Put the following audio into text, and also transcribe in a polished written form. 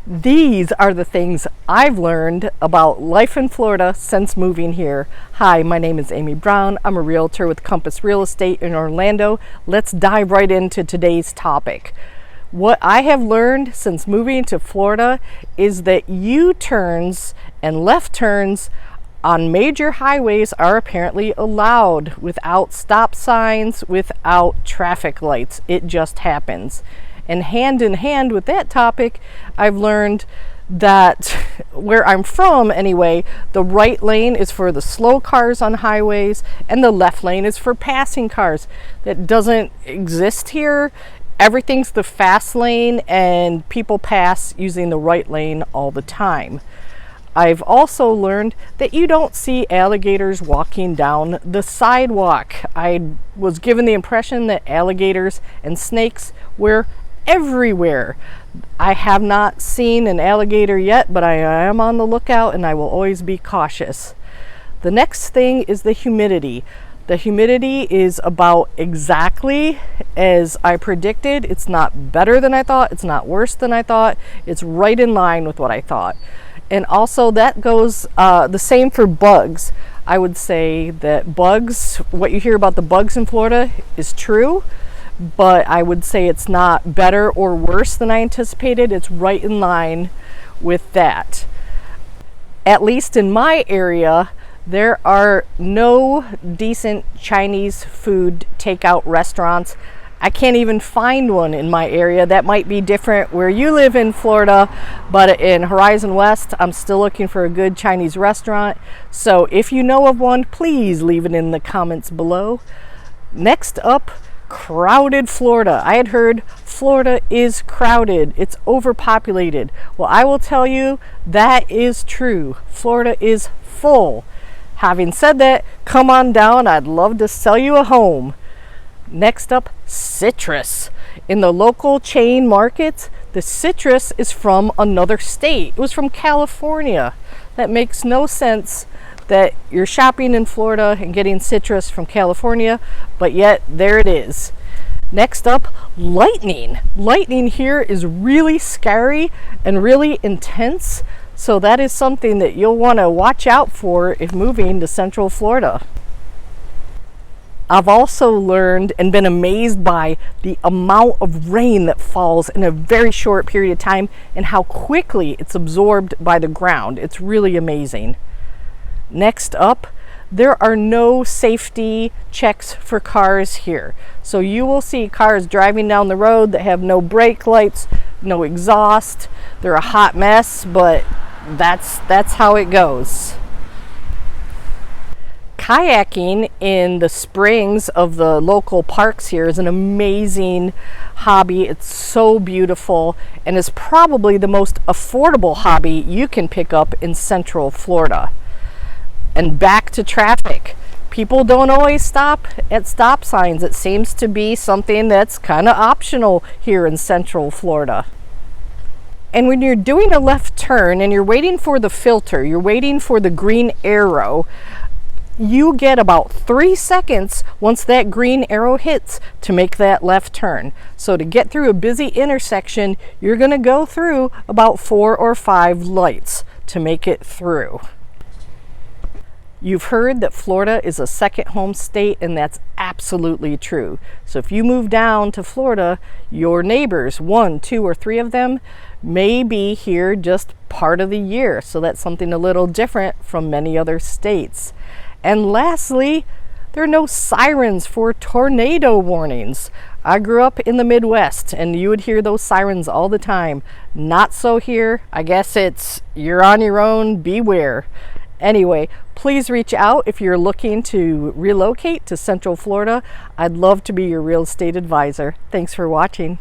These are the things I've learned about life in Florida since moving here. Hi, my name is Amy Brown. I'm a realtor with Compass Real Estate in Orlando. Let's dive right into today's topic. What I have learned since moving to Florida is that U-turns and left turns on major highways are apparently allowed without stop signs, without traffic lights. It just happens. And hand in hand with that topic, I've learned that where I'm from anyway, the right lane is for the slow cars on highways and the left lane is for passing cars. That doesn't exist here. Everything's the fast lane and people pass using the right lane all the time. I've also learned that you don't see alligators walking down the sidewalk. I was given the impression that alligators and snakes were everywhere. I have not seen an alligator yet, but I am on the lookout and I will always be cautious. The next thing is the humidity. The humidity is about exactly as I predicted. It's not better than I thought. It's not worse than I thought. It's right in line with what I thought. And also that goes the same for bugs. I would say that bugs, what you hear about the bugs in Florida is true, but I would say it's not better or worse than I anticipated. It's right in line with that. At least in my area, there are no decent Chinese food takeout restaurants. I can't even find one in my area. That might be different where you live in Florida, but in Horizon West, I'm still looking for a good Chinese restaurant. So if you know of one, please leave it in the comments below. Next up, crowded Florida. I had heard Florida is crowded. It's overpopulated. Well, I will tell you that is true. Florida is full. Having said that, come on down. I'd love to sell you a home. Next up, citrus. In the local chain markets, the citrus is from another state. It was from California. That makes no sense that you're shopping in Florida and getting citrus from California, but yet there it is. Next up, lightning. Lightning here is really scary and really intense, so that is something that you'll want to watch out for if moving to Central Florida. I've also learned and been amazed by the amount of rain that falls in a very short period of time and how quickly it's absorbed by the ground. It's really amazing. Next up, there are no safety checks for cars here. So you will see cars driving down the road that have no brake lights, no exhaust. They're a hot mess, but that's how it goes. Kayaking in the springs of the local parks here is an amazing hobby. It's so beautiful and is probably the most affordable hobby you can pick up in Central Florida. And back to traffic. People don't always stop at stop signs. It seems to be something that's kind of optional here in Central Florida. And when you're doing a left turn and you're waiting for the filter, you're waiting for the green arrow, you get about 3 seconds once that green arrow hits to make that left turn. So to get through a busy intersection, you're going to go through about 4 or 5 lights to make it through. You've heard that Florida is a second home state, and that's absolutely true. So if you move down to Florida, your neighbors, 1, 2, or 3 of them, may be here just part of the year. So that's something a little different from many other states. And lastly, there are no sirens for tornado warnings. I grew up in the Midwest and you would hear those sirens all the time. Not so here. I guess it's you're on your own, beware. Anyway, please reach out if you're looking to relocate to Central Florida. I'd love to be your real estate advisor. Thanks for watching.